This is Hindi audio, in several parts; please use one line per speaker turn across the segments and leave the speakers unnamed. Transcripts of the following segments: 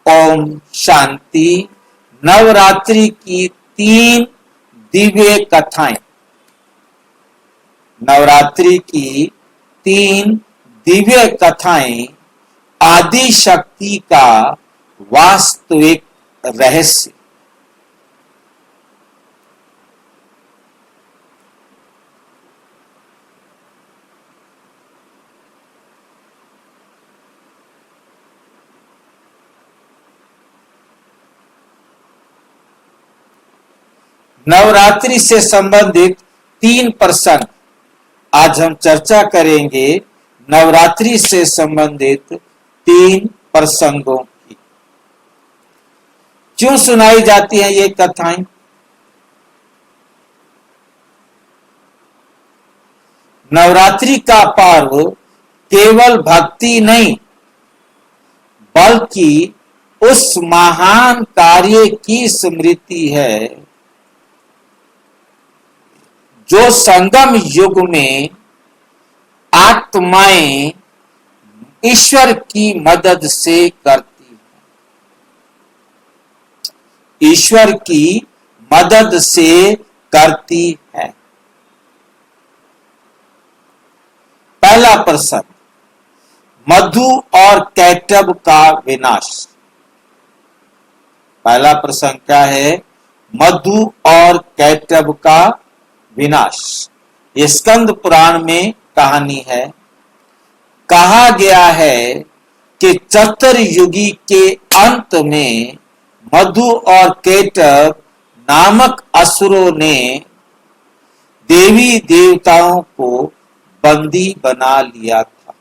ओम शांति। नवरात्रि की 3 दिव्य कथाएं। नवरात्रि की 3 दिव्य कथाएं आदि शक्ति का वास्तविक रहस्य। नवरात्रि से संबंधित 3 प्रसंग आज हम चर्चा करेंगे। नवरात्रि से संबंधित 3 प्रसंगों की। क्यों सुनाई जाती हैं ये कथाएं? नवरात्रि का पर्व केवल भक्ति नहीं, बल्कि उस महान कार्य की स्मृति है जो संगम युग में आत्माएं ईश्वर की मदद से करती हैं। ईश्वर की मदद से करती है। पहला प्रसंग, मधु और कैटभ का विनाश। पहला प्रसंग क्या है? मधु और कैटभ का विनाश। ये स्कंद पुराण में कहानी है। कहा गया है कि चतुर्युगी के अंत में मधु और कैटभ नामक असुरों ने देवी देवताओं को बंदी बना लिया था।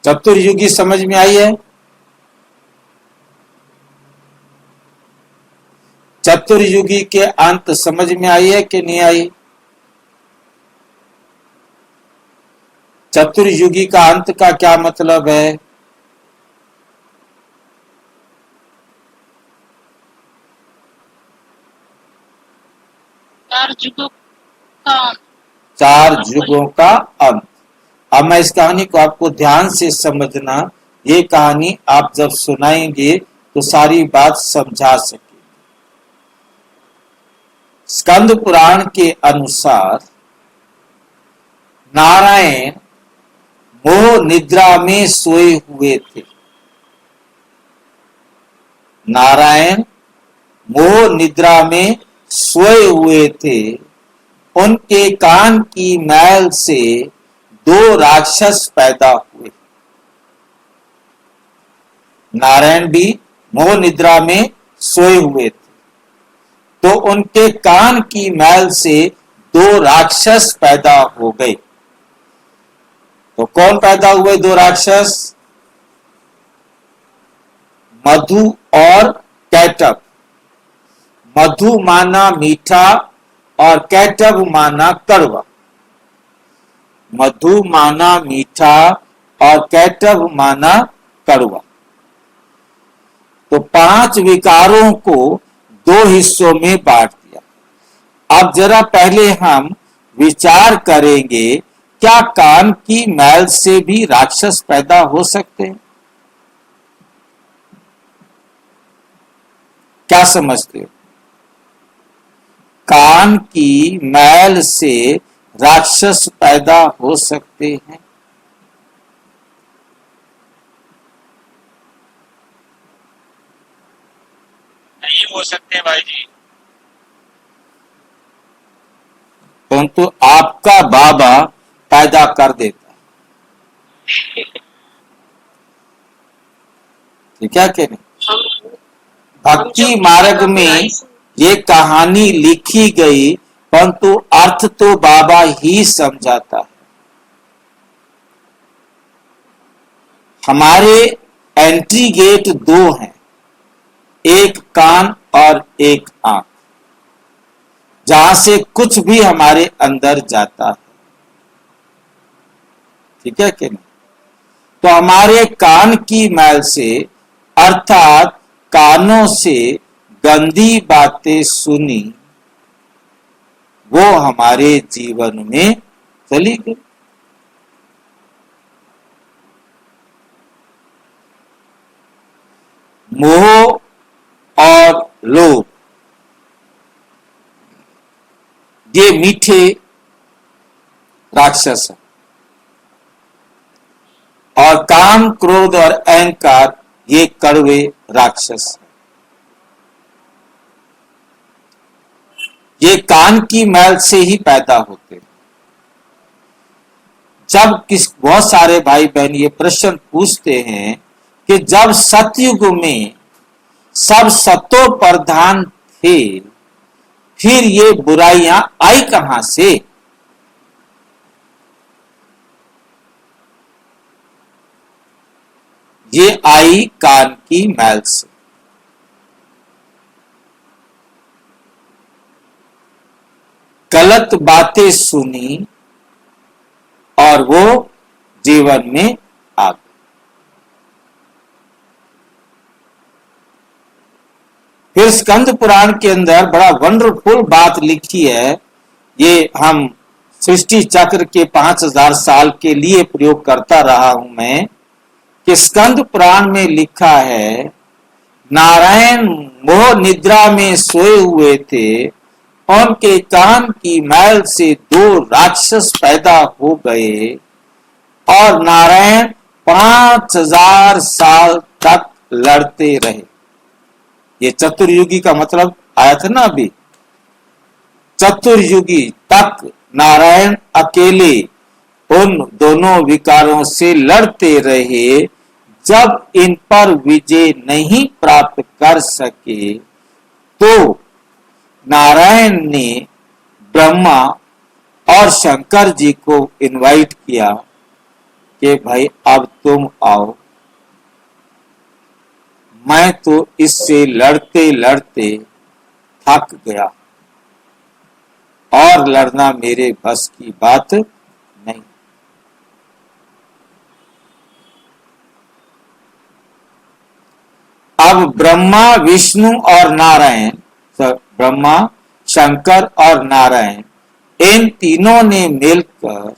चतुर्युगी समझ में आई है? चतुर्युगी के अंत समझ में आई है कि नहीं आई? चतुर्युगी का अंत का क्या मतलब है? चार युगों का अंत। अब मैं इस कहानी को आपको ध्यान से समझना। ये कहानी आप जब सुनाएंगे तो सारी बात समझा सके। स्कंद पुराण के अनुसार नारायण मोह निद्रा में सोए हुए थे। नारायण मोह निद्रा में सोए हुए थे। उनके कान की मैल से 2 राक्षस पैदा हुए। नारायण भी मोह निद्रा में सोए हुए थे, तो उनके कान की मैल से 2 राक्षस पैदा हो गए। तो कौन पैदा हुए 2 राक्षस? मधु और कैटभ। मधु माना मीठा और कैटभ माना कड़वा। मधु माना मीठा और कैटभ माना कड़वा। तो 5 विकारों को 2 हिस्सों में बांट दिया। अब जरा पहले हम विचार करेंगे, क्या कान की मैल से भी राक्षस पैदा हो सकते हैं? क्या समझते हो? कान की मैल से राक्षस पैदा हो सकते हैं?
नहीं हो सकते भाई जी।
परंतु आपका बाबा पैदा कर देता है। ठीक है कि नहीं? भक्ति मार्ग में ये कहानी लिखी गई, परंतु अर्थ तो बाबा ही समझाता है। हमारे एंट्री गेट 2 हैं, एक कान और एक आंख, जहां से कुछ भी हमारे अंदर जाता है। ठीक है कि नहीं? तो हमारे कान की मैल से, अर्थात कानों से गंदी बातें सुनी, वो हमारे जीवन में चली गई। मोह और लोभ, ये मीठे राक्षस है, और काम, क्रोध और अहंकार ये कड़वे राक्षस है। ये कान की मैल से ही पैदा होते हैं। जब बहुत सारे भाई बहन ये प्रश्न पूछते हैं कि जब सतयुग में सब सतो प्रधान थे, फिर ये बुराइयां आई कहां से? ये आई कान की मैल से। गलत बातें सुनी और वो जीवन में आ गई। फिर स्कंद पुराण के अंदर बड़ा वंडरफुल बात लिखी है। ये हम सृष्टि चक्र के 5000 साल के लिए प्रयोग करता रहा हूं मैं, कि स्कंद पुराण में लिखा है, नारायण मोह निद्रा में सोए हुए थे, उनके कान की मैल से 2 राक्षस पैदा हो गए और नारायण 5000 साल तक लड़ते रहे। ये चतुर्युगी का मतलब आया था ना अभी। चतुर्युगी तक नारायण अकेले उन दोनों विकारों से लड़ते रहे। जब इन पर विजय नहीं प्राप्त कर सके तो नारायण ने ब्रह्मा और शंकर जी को इनवाइट किया कि भाई अब तुम आओ, मैं तो इससे लड़ते लड़ते थक गया और लड़ना मेरे बस की बात नहीं। अब ब्रह्मा, विष्णु और नारायण, ब्रह्मा, शंकर और नारायण, इन तीनों ने मिलकर,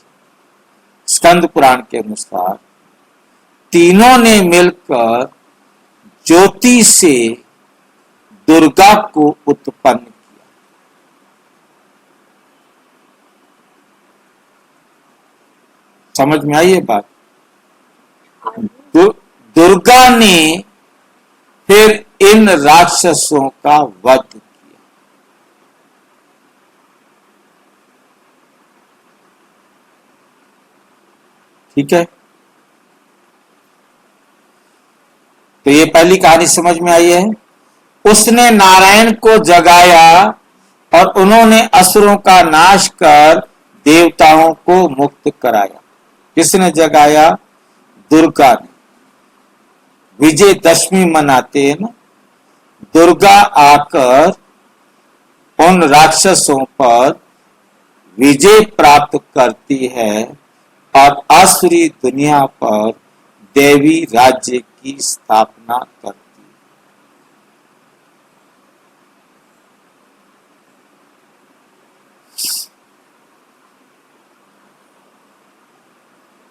स्कंद पुराण के अनुसार तीनों ने मिलकर ज्योति से दुर्गा को उत्पन्न किया। समझ में आई ये बात? दुर्गा ने फिर इन राक्षसों का वध किया। ठीक है, तो ये पहली कहानी समझ में आई है। उसने नारायण को जगाया और उन्होंने असुरों का नाश कर देवताओं को मुक्त कराया। किसने जगाया? दुर्गा ने। विजयदशमी मनाते हैं ना, दुर्गा आकर उन राक्षसों पर विजय प्राप्त करती है और आसुरी दुनिया पर देवी राज्य की स्थापना करती है।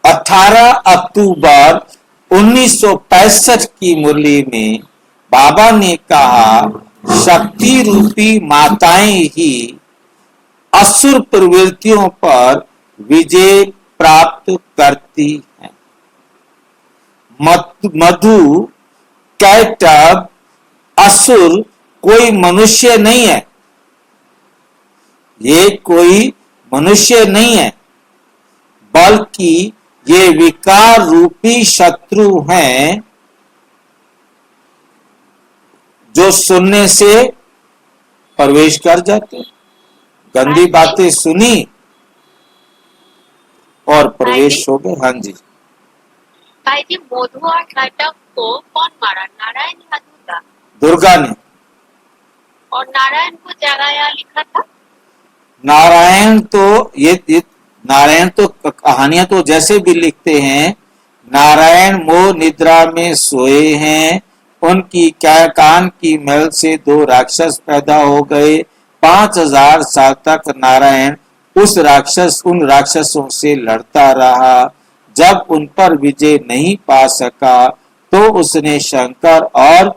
18 अक्टूबर 1965 की मुरली में बाबा ने कहा, शक्ति रूपी माताएं ही असुर प्रवृत्तियों पर विजय प्राप्त करती हैं। मधु, कैटब, असुर कोई मनुष्य नहीं है। ये कोई मनुष्य नहीं है, बल्कि ये विकार रूपी शत्रु हैं जो सुनने से प्रवेश कर जाते। गंदी बातें सुनी और प्रवेश हो गए। हाँ जी
भाई जी, मधु और कैटब को कौन मारा, नारायण या दुर्गा?
दुर्गा ने।
और नारायण को जगाया लिखा था?
नारायण तो ये नारायण तो कहानियां तो जैसे भी लिखते हैं, नारायण मोह निद्रा में सोए हैं, उनकी कान की मैल से 2 राक्षस पैदा हो गए। 5000 साल तक नारायण उन राक्षसों से लड़ता रहा। जब उन पर विजय नहीं पा सका तो उसने शंकर और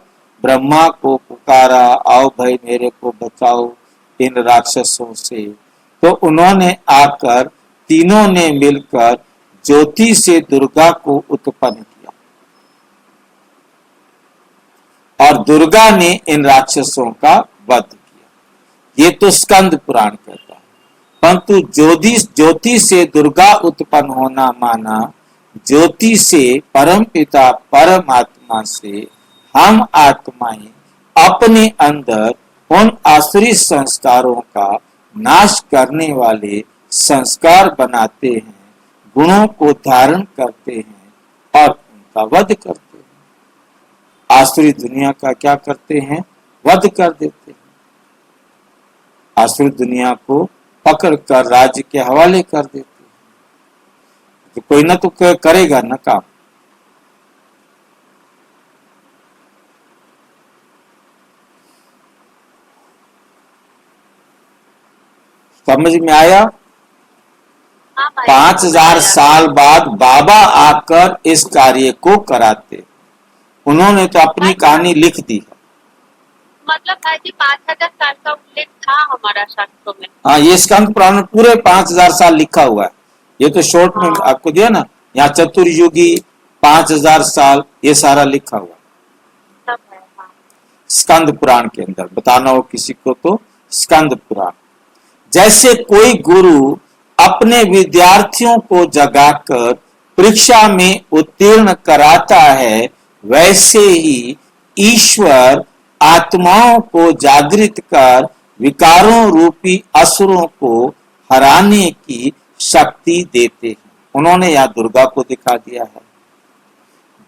ब्रह्मा को पुकारा, आओ भाई मेरे को बचाओ इन राक्षसों से। तो उन्होंने आकर तीनों ने मिलकर ज्योति से दुर्गा को उत्पन्न किया और दुर्गा ने इन राक्षसों का वध किया। ये तो स्कंद पुराण कहता है। परंतु ज्योति से दुर्गा उत्पन्न होना माना ज्योति से परम पिता परमात्मा से हम आत्माएं अपने अंदर उन आसुरी संस्कारों का नाश करने वाले संस्कार बनाते हैं, गुणों को धारण करते हैं और उनका वध करते हैं। आसुरी दुनिया का क्या करते हैं? वध कर देते हैं। आसुरी दुनिया को पकड़कर राज्य के हवाले कर देते हैं। तो कोई ना तो करेगा ना काम। समझ में आया?
हाँ भाई।
5000 साल बाद बाबा आकर इस कार्य को कराते। उन्होंने तो अपनी कहानी लिख दी है।
मतलब भाई जी 5000 साल का उल्लेख था हमारा शास्त्रों में।
हाँ, ये स्कंद पुराण में पूरे 5000 साल लिखा हुआ है। ये तो शॉर्ट में आपको दिया ना, यहाँ चतुर्युगी 5000 साल ये सारा लिखा हुआ है
सब है। हाँ।
स्कंद पुराण के अंदर। बताना हो किसी को तो स्कंद पुराण। जैसे कोई गुरु अपने विद्यार्थियों को जगाकर परीक्षा में उत्तीर्ण कराता है, वैसे ही ईश्वर आत्माओं को जागृत कर विकारों रूपी असुरों को हराने की शक्ति देते हैं। उन्होंने यहाँ दुर्गा को दिखा दिया है।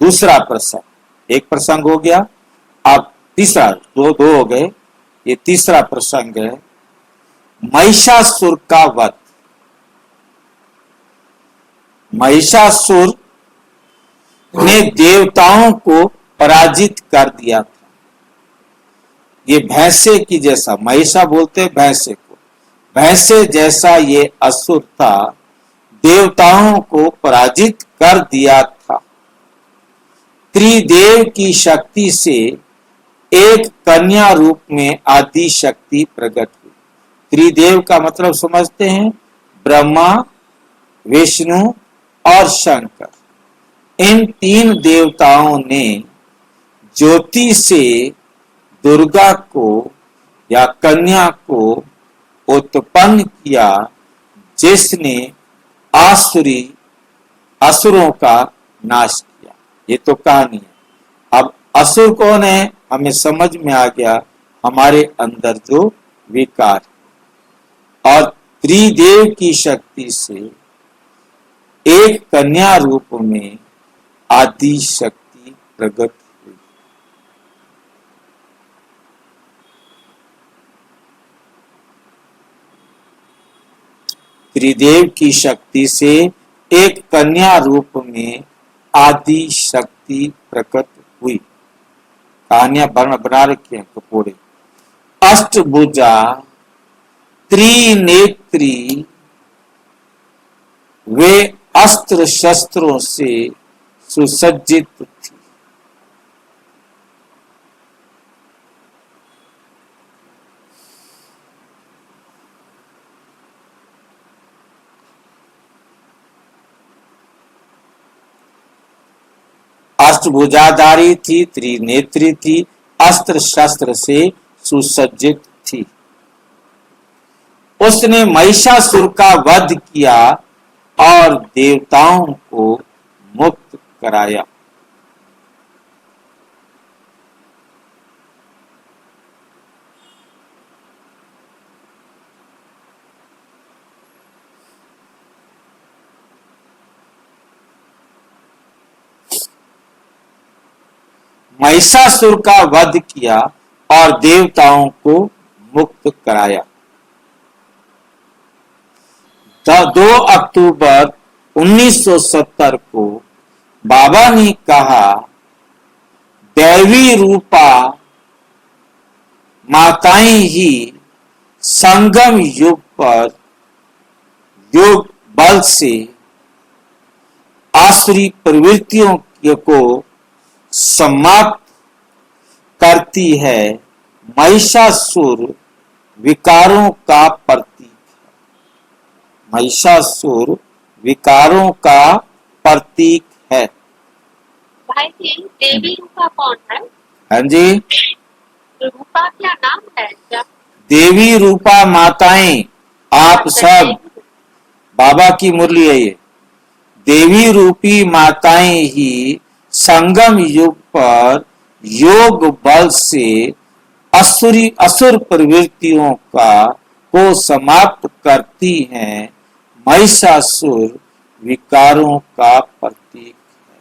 दूसरा प्रसंग, एक प्रसंग हो गया, अब तीसरा, दो हो गए, ये तीसरा प्रसंग है महिषासुर का वध। महिषासुर ने देवताओं को पराजित कर दिया था। ये भैंसे की जैसा, महिषा बोलते भैंसे को, भैंसे जैसा ये असुर था, देवताओं को पराजित कर दिया था। त्रिदेव की शक्ति से एक कन्या रूप में आदि शक्ति प्रकट हुई। त्रिदेव का मतलब समझते हैं? ब्रह्मा, विष्णु और शंकर। इन तीन देवताओं ने ज्योति से दुर्गा को या कन्या को उत्पन्न किया, जिसने असुरों का नाश किया। ये तो कहानी है। अब असुर कौन है हमें समझ में आ गया, हमारे अंदर जो विकार। और त्रिदेव की शक्ति से एक कन्या रूप में आदि शक्ति प्रकट हुई। त्रिदेव की शक्ति से एक कन्या रूप में आदि शक्ति प्रकट हुई। कहानियां बना रखी हैं कपूरे। अष्टभुजा, त्रिनेत्री, वे अस्त्र शस्त्रों से सुसज्जित थी। अष्टभुजाधारी थी, त्रिनेत्री थी, अस्त्र शस्त्र से सुसज्जित थी। उसने महिषासुर का वध किया और देवताओं को मुक्त कराया। महिषासुर का वध किया और देवताओं को मुक्त कराया। 2 अक्टूबर 1970 को बाबा ने कहा, दैवी रूपा माताएं ही संगम युग पर योग बल से आसुरी प्रवृत्तियों को समाप्त करती है, महिषासुर विकारों का प्रतीक। महिषासुर विकारों का प्रतीक है।
भाई जी देवी रूपा कौन है?
हाँ जी,
रूपा क्या नाम है क्या?
देवी रूपा माताएं आप सब, बाबा की मुरली है ये। देवी रूपी माताएं ही संगम युग पर योग बल से असुर प्रवृत्तियों को समाप्त करती हैं। महिषासुर विकारों का प्रतीक है।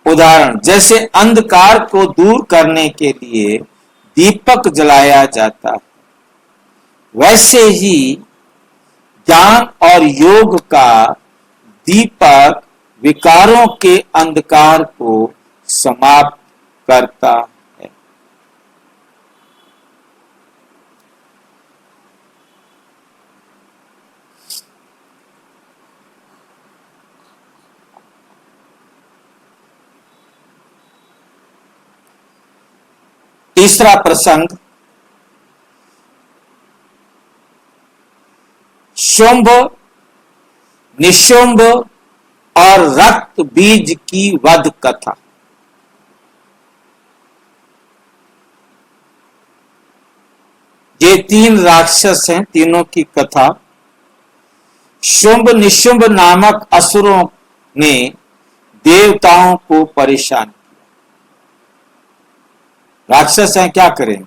उदाहरण, जैसे अंधकार को दूर करने के लिए दीपक जलाया जाता है, वैसे ही ज्ञान और योग का दीपक विकारों के अंधकार को समाप्त करता है। तीसरा प्रसंग, शुंभ, निशुंभ और रक्त बीज की वध कथा। ये तीन राक्षस हैं, तीनों की कथा। शुंभ निशुंभ नामक असुरों ने देवताओं को परेशान किया। राक्षस हैं, क्या करेंगे?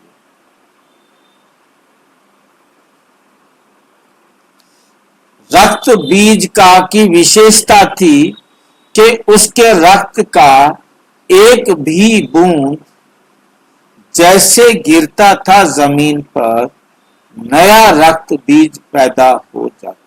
रक्त बीज का की विशेषता थी कि उसके रक्त का एक भी बूंद जैसे गिरता था जमीन पर, नया रक्त बीज पैदा हो जाता।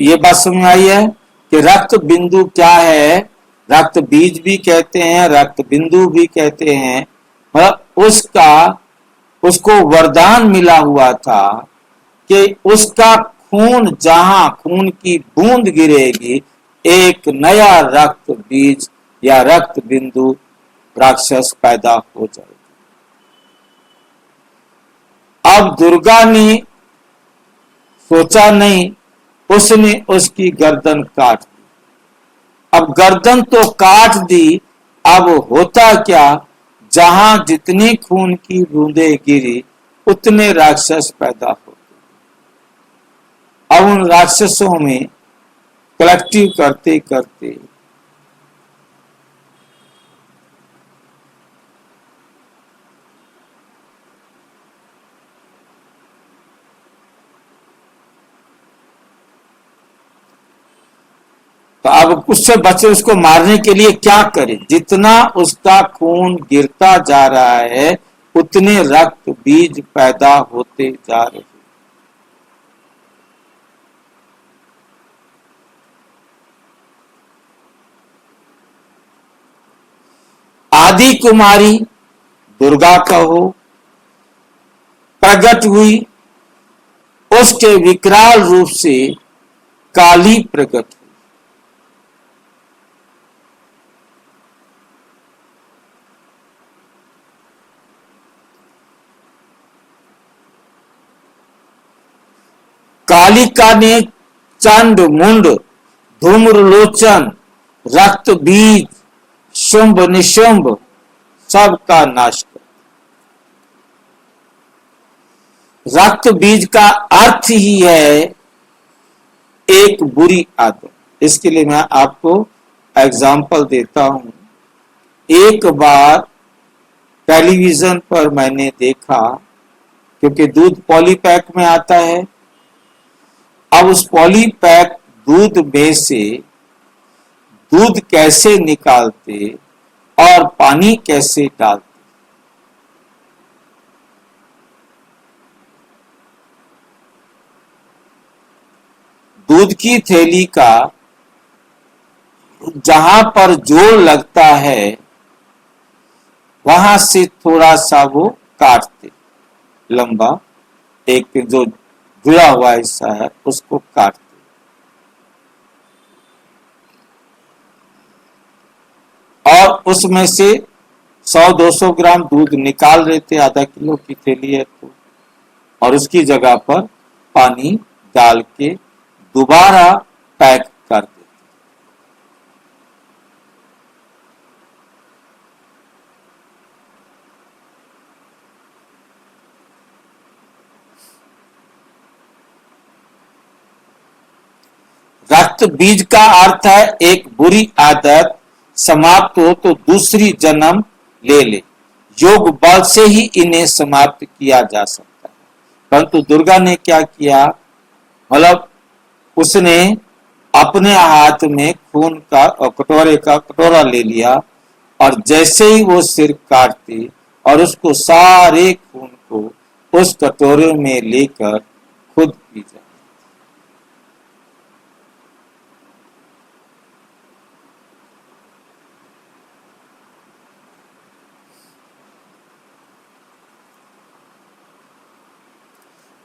ये बात समझ में आई है कि रक्त बिंदु क्या है? रक्त बीज भी कहते हैं, रक्त बिंदु भी कहते हैं। उसको वरदान मिला हुआ था कि उसका खून, जहां खून की बूंद गिरेगी, एक नया रक्त बीज या रक्त बिंदु राक्षस पैदा हो जाएगा। अब दुर्गा ने सोचा नहीं, उसने उसकी गर्दन काट दी। अब गर्दन तो काट दी, अब होता क्या? जहां जितनी खून की बूंदें गिरी, उतने राक्षस पैदा हो गए। अब उन राक्षसों में कलेक्टिव करते करते तो अब उससे बचे, उसको मारने के लिए क्या करें? जितना उसका खून गिरता जा रहा है, उतने रक्त बीज पैदा होते जा रहे। आदि कुमारी दुर्गा कहो प्रकट हुई, उसके विकराल रूप से काली प्रकट हुई। कालिका ने चंड मुंड धूम्रलोचन रक्त बीज शुंभ निशुंभ सबका नाश कर। रक्त बीज का अर्थ ही है एक बुरी आदत। इसके लिए मैं आपको एग्जाम्पल देता हूं। एक बार टेलीविजन पर मैंने देखा, क्योंकि दूध पॉलीपैक में आता है। अब उस पॉलीपैक दूध में से दूध कैसे निकालते और पानी कैसे डालते, दूध की थैली का जहां पर जोड़ लगता है वहां से थोड़ा सा वो काटते, लंबा एक जो जुड़ा हुआ हिस्सा है उसको काटते, और उसमें से 100-200 ग्राम दूध निकाल लेते, आधा किलो की थैली है तो, और उसकी जगह पर पानी डाल के दोबारा पैक कर देते। रक्त बीज का अर्थ है एक बुरी आदत समाप्त हो तो दूसरी जन्म ले ले। योग बल से ही इन्हें समाप्त किया जा सकता है। परंतु दुर्गा ने क्या किया, मतलब उसने अपने हाथ में खून का कटोरे का कटोरा ले लिया, और जैसे ही वो सिर काटती और उसको सारे खून को उस कटोरे में लेकर खुद पी जाए।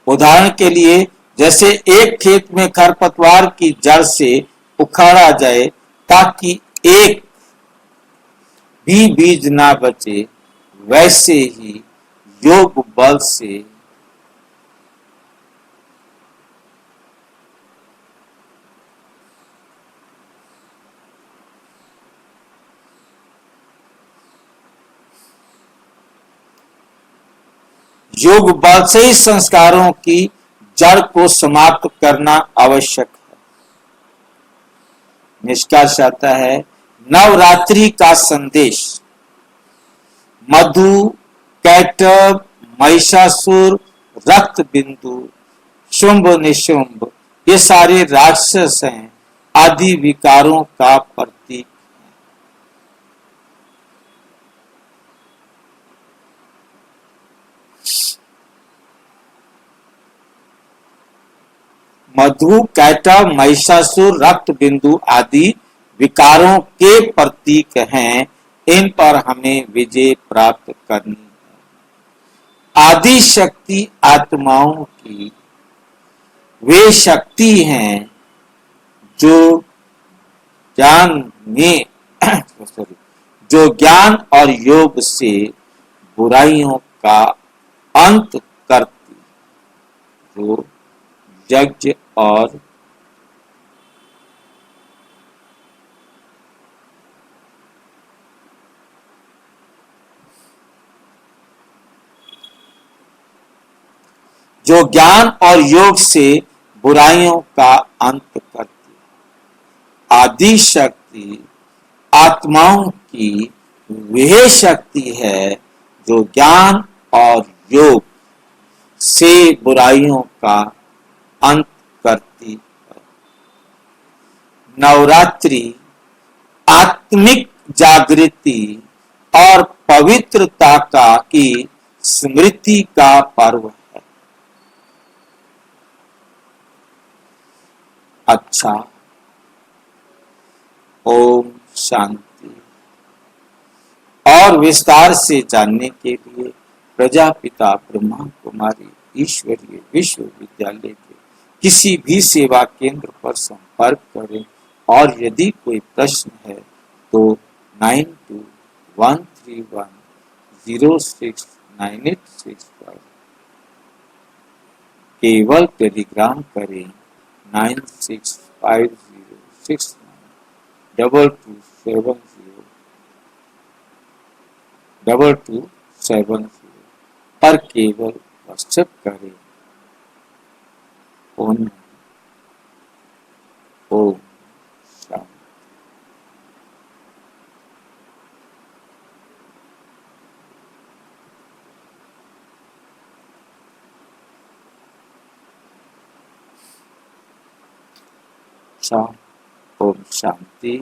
उदाहरण के लिए, जैसे एक खेत में खरपतवार की जड़ से उखाड़ा जाए ताकि एक भी बीज ना बचे, वैसे ही योग बल से योग बल से ही संस्कारों की जड़ को समाप्त करना आवश्यक है। निष्कर्ष आता है, नवरात्रि का संदेश मधु, कैटभ, महिषासुर, रक्त बिंदु, शुंभ निशुंभ, ये सारे राक्षस हैं, आदि विकारों का प्रतीक। मधु, कैटभ, महिषासुर, रक्त बिंदु आदि विकारों के प्रतीक हैं। इन पर हमें विजय प्राप्त करनी है। आदि शक्ति आत्माओं की वे शक्ति हैं जो ज्ञान में सॉरी जो ज्ञान और योग से बुराइयों का अंत करती, जो यज्ञ और जो ज्ञान और योग से बुराइयों का अंत करती है। आदि शक्ति आत्माओं की वह शक्ति है जो ज्ञान और योग से बुराइयों का अंत करती है। नवरात्रि आत्मिक जागृति और पवित्रता का की स्मृति का पर्व है। अच्छा, ओम शांति। और विस्तार से जानने के लिए प्रजापिता ब्रह्मा कुमारी ईश्वरीय विश्वविद्यालय के किसी भी सेवा केंद्र पर संपर्क करें, और यदि कोई प्रश्न है तो 9213106986 केवल टेलीग्राम करें 9650692270 पर केवल व्हाट्सएप करें। ओम शांति। ओम शांति।